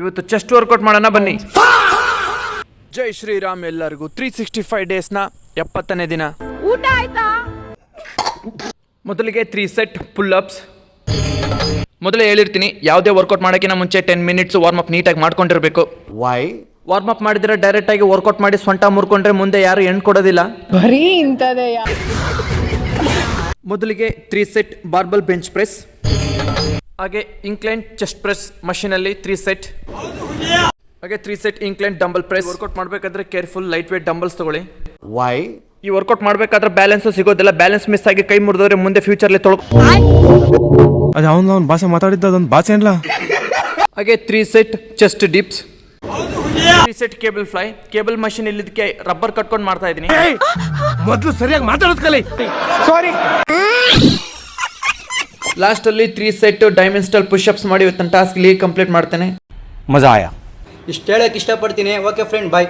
ಇವತ್ತು chest workout ಮಾಡೋಣ ಬನ್ನಿ. ಜೈ ಶ್ರೀರಾಮ್ ಎಲ್ಲರಿಗೂ. 365 ಡೇಸ್ನ 70ನೇ ದಿನ. ಊಟ ಆಯ್ತಾ? ಮೊದಲಿಗೆ 3 ಸೆಟ್ ಪುಲ್ ಅಪ್ಸ್. ಮೊದಲೇ ಹೇಳಿರ್ತೀನಿ, ಯಾವುದೇ ವರ್ಕೌಟ್ ಮಾಡೋಕ್ಕಿಂತ ಮುಂಚೆ 10 ಮಿನಿಟ್ಸ್ ವಾರ್ಮ್ ಅಪ್ ನೀಟಾಗಿ ಮಾಡ್ಕೊಂಡಿರಬೇಕು. ವೈ? ವಾರ್ಮ್ ಅಪ್ ಮಾಡಿದ್ರೆ ಡೈರೆಕ್ಟ್ ಆಗಿ ವರ್ಕೌಟ್ ಮಾಡಿ ಸೊಂಟ ಮುರ್ಕೊಂಡ್ರೆ ಮುಂದೆ ಯಾರು ಎಣ್ಣು ಕೊಡೋದಿಲ್ಲ. ಬರೀ ಇಂಥದೇ. ಮೊದಲಿಗೆ 3 ಸೆಟ್ ಬಾರ್ಬಲ್ ಬೆಂಚ್ ಪ್ರೆಸ್, ಹಾಗೆ ಇಂಕ್ಲೈನ್ ಚೆಸ್ಟ್ ಪ್ರೆಸ್ ಮಷೀನಲ್ಲಿ 3 ಸೆಟ್, ಹಾಗೆ 3 set incline dumbbell press. Workout ಮಾಡಬೇಕಾದ್ರೆ ಕೇರ್ಫುಲ್, ಲೈಟ್ ವೇಟ್ ಡಂಬಲ್ಸ್ ತಗೊಳ್ಳಿ. ವೈ? ಈ ವರ್ಕೌಟ್ ಮಾಡಬೇಕಾದ್ರೆ ಬ್ಯಾಲೆನ್ಸ್ ಸಿಗೋದಿಲ್ಲ. ಬ್ಯಾಲೆನ್ಸ್ ಮಿಸ್ ಆಗಿ ಕೈ ಮುರಿದವ್ರೆ ಮುಂದೆ ಫ್ಯೂಚರ್ಲಿ ಅದು ಅವ್ನು ಭಾಷೆ ಮಾತಾಡಿದ್ದ ಅದೊಂದು ಭಾಷೆ ಅಲ್ಲ. ಹಾಗೆ 3 set chest dips, 3 set cable fly. Cable machine ಇಲ್ಲಿದ್ದಕ್ಕೆ ರಬ್ಬರ್ ಕಟ್ಕೊಂಡು ಮಾಡ್ತಾ ಇದ್ದೀನಿ. ಮೊದಲು ಸರಿಯಾಗಿ ಮಾತಾಡೋದು ಕಲಿ. ಸಾರಿ. ಲಾಸ್ಟ್ ಅಲ್ಲಿ 3 ಸೆಟ್ ಡೈಮೆನ್ಸ್ಟಲ್ ಪುಷ್ ಅಪ್ಸ್ ಮಾಡಿ ಇವತ್ತಿನ ಟಾಸ್ಕ್ ಕಂಪ್ಲೀಟ್ ಮಾಡ್ತೇನೆ. ಮಜಾ ಆಯಾ. ಇಷ್ಟು ಹೇಳಕ್ಕೆ ಇಷ್ಟಪಡ್ತೀನಿ. ಓಕೆ ಫ್ರೆಂಡ್, ಬಾಯ್.